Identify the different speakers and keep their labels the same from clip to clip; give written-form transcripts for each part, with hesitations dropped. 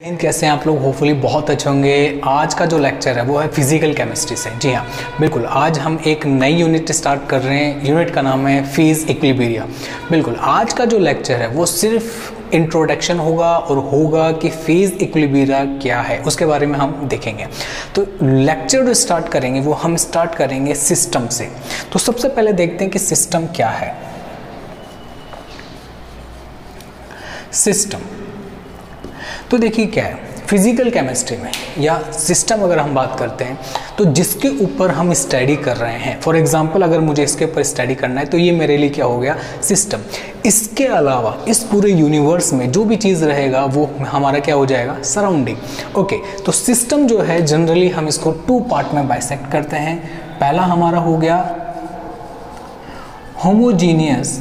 Speaker 1: कैसे हैं आप लोग। होपफुली बहुत अच्छे होंगे। आज का जो लेक्चर है वो है फिजिकल केमिस्ट्री से। जी हाँ, बिल्कुल। आज हम एक नई यूनिट स्टार्ट कर रहे हैं। यूनिट का नाम है फेज इक्विलिब्रियम। बिल्कुल, आज का जो लेक्चर है वो सिर्फ इंट्रोडक्शन होगा और होगा कि फेज इक्विलिब्रियम क्या है उसके बारे में हम देखेंगे। तो लेक्चर जो स्टार्ट करेंगे वो हम स्टार्ट करेंगे सिस्टम से। तो सबसे पहले देखते हैं कि सिस्टम क्या है। सिस्टम तो देखिए क्या है फिजिकल केमिस्ट्री में या सिस्टम अगर हम बात करते हैं तो जिसके ऊपर हम स्टडी कर रहे हैं। फॉर एग्जांपल अगर मुझे इसके ऊपर स्टडी करना है तो ये मेरे लिए क्या हो गया, सिस्टम। इसके अलावा इस पूरे यूनिवर्स में जो भी चीज़ रहेगा वो हमारा क्या हो जाएगा, सराउंडिंग। ओके, तो सिस्टम जो है जनरली हम इसको टू पार्ट में बाइसेक्ट करते हैं। पहला हमारा हो गया होमोजीनियस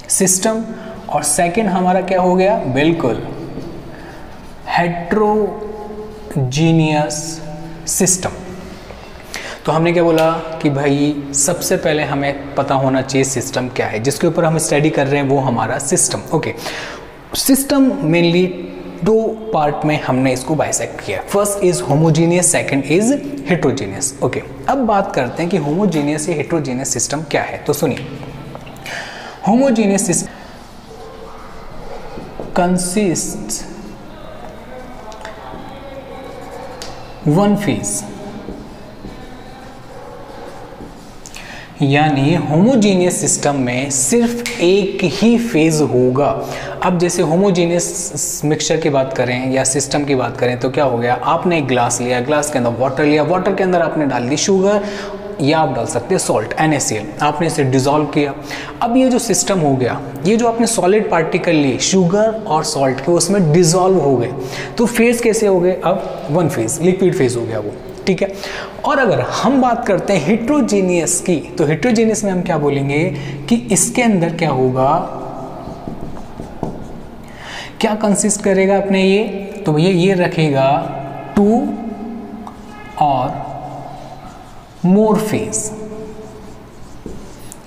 Speaker 1: सिस्टम और सेकंड हमारा क्या हो गया, बिल्कुल हेट्रोजीनियस सिस्टम। तो हमने क्या बोला कि भाई सबसे पहले हमें पता होना चाहिए सिस्टम क्या है। जिसके ऊपर हम स्टडी कर रहे हैं वो हमारा सिस्टम। ओके, सिस्टम मेनली दो पार्ट में हमने इसको बाइसेक्ट किया। First is homogeneous, second is heterogeneous. Okay, अब बात करते हैं कि होमोजीनियस या हेट्रोजीनियस सिस्टम क्या है। तो सुनिए, homogeneous system consists one phase, यानी होमोजीनियस सिस्टम में सिर्फ एक ही फेज होगा। अब जैसे होमोजीनियस मिक्सचर की बात करें या सिस्टम की बात करें तो क्या हो गया, आपने एक ग्लास लिया, ग्लास के अंदर वाटर लिया, वाटर के अंदर आपने डाल दी शुगर या आप डाल सकते हैं सॉल्ट, NaCl। आपने इसे डिसॉल्व किया। अब ये जो सिस्टम हो गया, ये जो आपने सॉलिड पार्टिकल लिए शुगर और सॉल्ट के, उसमें डिसॉल्व हो गए। तो फेज कैसे हो गए, अब वन फेज, लिक्विड फेज हो गया वो। ठीक है। और अगर हम बात करते हैं हेट्रोजीनियस की, तो हेट्रोजीनियस में हम क्या बोलेंगे कि इसके अंदर क्या होगा, क्या कंसिस्ट करेगा अपने ये, तो ये रखेगा टू और मोर फेज।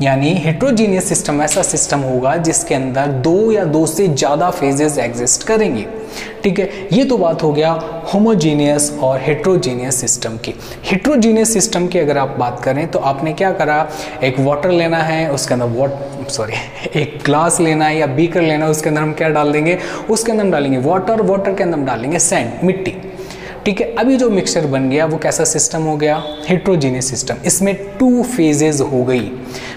Speaker 1: यानी हेट्रोजीनियस सिस्टम ऐसा सिस्टम होगा जिसके अंदर दो या दो से ज्यादा फेजेस एग्जिस्ट करेंगे। ठीक है, ये तो बात हो गया होमोजीनियस और हेट्रोजीनियस सिस्टम की। हेट्रोजीनियस सिस्टम की अगर आप बात करें तो आपने क्या करा, एक वाटर लेना है, उसके अंदर एक ग्लास लेना है या बीकर लेना है, उसके अंदर हम क्या डाल देंगे, उसके अंदर हम डालेंगे वाटर, वाटर के अंदर हम डालेंगे सैंड, मिट्टी। ठीक है, अभी जो मिक्सचर बन गया वो कैसा सिस्टम हो गया, हेट्रोजीनियस सिस्टम। इसमें टू फेजेस हो गई।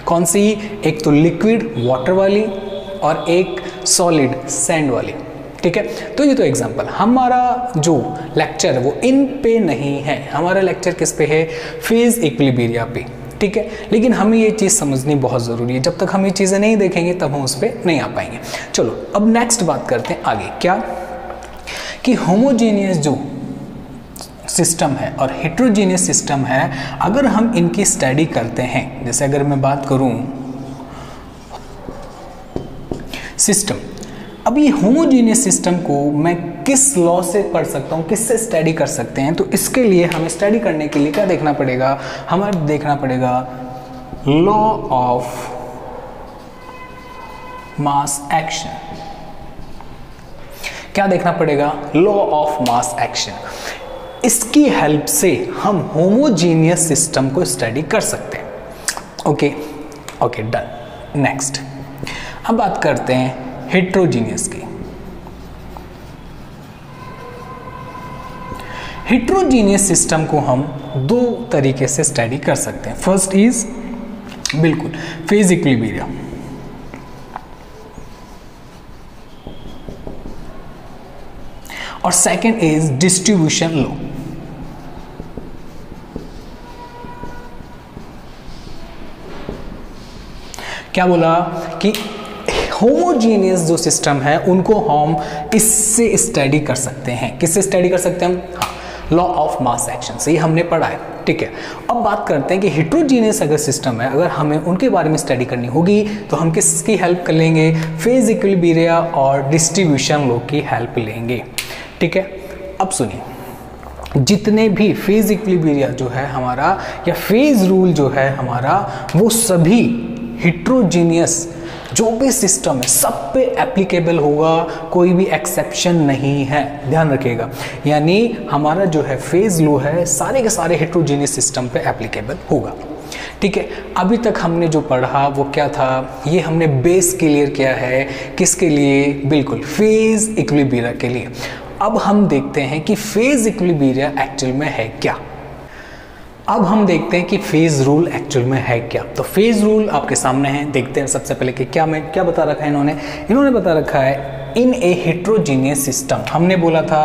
Speaker 1: कौन सी, एक तो लिक्विड वाटर वाली और एक सॉलिड सैंड वाली। ठीक है, तो ये तो एग्जांपल। हमारा जो लेक्चर है वो इन पे नहीं है, हमारा लेक्चर किस पे है, फेज इक्विलिब्रियम पे। ठीक है, लेकिन हमें ये चीज़ समझनी बहुत ज़रूरी है। जब तक हम ये चीज़ें नहीं देखेंगे तब हम उस पर नहीं आ पाएंगे। चलो अब नेक्स्ट बात करते हैं आगे, क्या कि होमोजीनियस जो सिस्टम है और हेट्रोजीनियस सिस्टम है, अगर हम इनकी स्टडी करते हैं, जैसे अगर मैं बात करूं सिस्टम, अब ये होमोजीनियस सिस्टम को मैं किस लॉ से पढ़ सकता हूँ, किससे स्टडी कर सकते हैं, तो इसके लिए हमें स्टडी करने के लिए क्या देखना पड़ेगा, हमें देखना पड़ेगा लॉ ऑफ मास एक्शन। क्या देखना पड़ेगा, लॉ ऑफ मास एक्शन। इसकी हेल्प से हम होमोजीनियस सिस्टम को स्टडी कर सकते हैं। Okay okay, done. नेक्स्ट अब बात करते हैं हेट्रोजीनियस की। हेट्रोजीनियस सिस्टम को हम दो तरीके से स्टडी कर सकते हैं। फर्स्ट इज बिल्कुल फेज इक्विलिब्रियम, और सेकंड इज डिस्ट्रीब्यूशन लॉ। क्या बोला कि होमोजीनियस जो सिस्टम है उनको हम इससे स्टडी कर सकते हैं। किससे स्टडी कर सकते हैं हम, हाँ, लॉ ऑफ मास एक्शन से, ये हमने पढ़ा है। ठीक है, अब बात करते हैं कि हेट्रोजीनियस अगर सिस्टम है, अगर हमें उनके बारे में स्टडी करनी होगी तो हम किसकी हेल्प कर लेंगे, फेज इक्विलिब्रियम और डिस्ट्रीब्यूशन लॉ की हेल्प लेंगे। ठीक है, अब सुनिए, जितने भी फेज इक्विलिब्रियम जो है हमारा या फेज रूल जो है हमारा, वो सभी हेट्रोजीनियस जो भी सिस्टम है सब पे एप्लीकेबल होगा, कोई भी एक्सेप्शन नहीं है, ध्यान रखिएगा। यानी हमारा जो है फेज लॉ है सारे के सारे हेट्रोजीनियस सिस्टम पे एप्लीकेबल होगा। ठीक है, अभी तक हमने जो पढ़ा वो क्या था, ये हमने बेस क्लियर किया है किसके लिए, बिल्कुल फेज इक्विलिब्रियम के लिए। अब हम देखते हैं कि फेज इक्विलिब्रियम एक्चुअल में है क्या। अब हम देखते हैं कि फेज रूल एक्चुअल में है क्या। तो फेज रूल आपके सामने है, देखते हैं सबसे पहले कि क्या बता रखा है इन्होंने बता रखा है इन ए हेट्रोजीनियस सिस्टम। हमने बोला था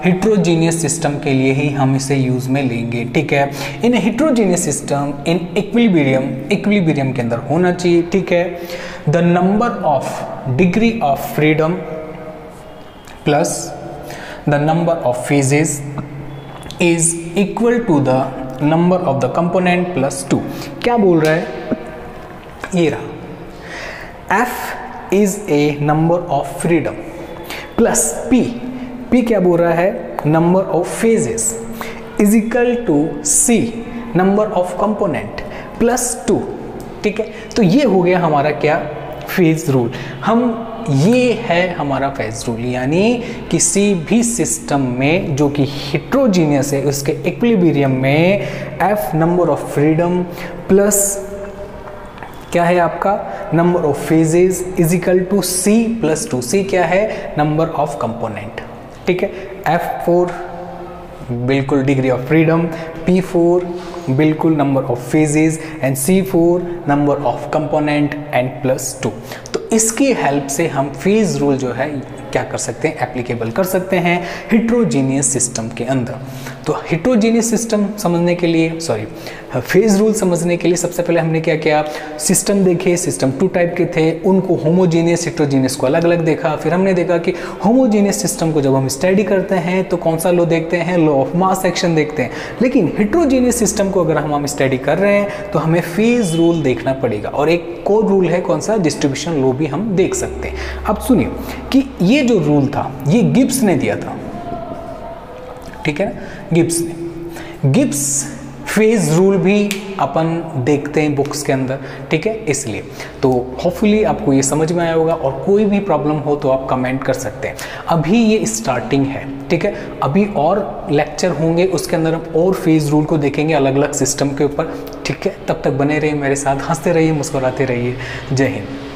Speaker 1: हेट्रोजीनियस सिस्टम के लिए ही हम इसे यूज में लेंगे। ठीक है, in a heterogeneous system in equilibrium के अंदर होना चाहिए। ठीक है, the number of degree of freedom plus the number of phases is equal to the number of the component plus 2। क्या बोल रहा है, ये रहा F is a number of freedom plus P क्या बोल रहा है, number of phases is equal to C number of component plus 2। ठीक है, तो ये हो गया हमारा क्या, फेज रूल। ये है हमारा फेज रूल, यानी किसी भी सिस्टम में जो कि हेट्रोजीनियस है उसके इक्विलिब्रियम में F number of freedom plus क्या है आपका number of phases is equal to C plus 2। C क्या है, नंबर ऑफ कंपोनेंट। ठीक है, F4 बिल्कुल डिग्री ऑफ फ्रीडम, P4 बिल्कुल number of phases and C4 number of component and plus 2। तो इसकी हेल्प से हम फेज रूल जो है क्या कर सकते हैं, एप्लीकेबल कर सकते हैं हेट्रोजीनियस सिस्टम के अंदर। तो हेट्रोजीनियस सिस्टम समझने के लिए फेज रूल समझने के लिए सबसे पहले हमने क्या किया, सिस्टम देखे, सिस्टम 2 टाइप के थे, उनको होमोजीनियस हेट्रोजीनियस को अलग अलग देखा। फिर हमने देखा कि होमोजीनियस सिस्टम को जब हम स्टडी करते हैं तो कौन सा लॉ देखते हैं, लॉ ऑफ मास एक्शन देखते हैं। लेकिन हेट्रोजीनियस सिस्टम को अगर हम स्टडी कर रहे हैं तो हमें फेज रूल देखना पड़ेगा, और एक कोर रूल है कौन सा, डिस्ट्रीब्यूशन लॉ भी हम देख सकते हैं। अब सुनिए कि ये जो रूल था ये गिब्स ने दिया था। ठीक है ना, गिब्स फेज रूल भी अपन देखते हैं बुक्स के अंदर। ठीक है, इसलिए तो होपफुली आपको ये समझ में आया होगा, और कोई भी प्रॉब्लम हो तो आप कमेंट कर सकते हैं। अभी ये स्टार्टिंग है, ठीक है, अभी और लेक्चर होंगे उसके अंदर हम और फेज रूल को देखेंगे अलग अलग सिस्टम के ऊपर। ठीक है, तब तक बने रहिए मेरे साथ, हंसते रहिए, मुस्कुराते रहिए। जय हिंद।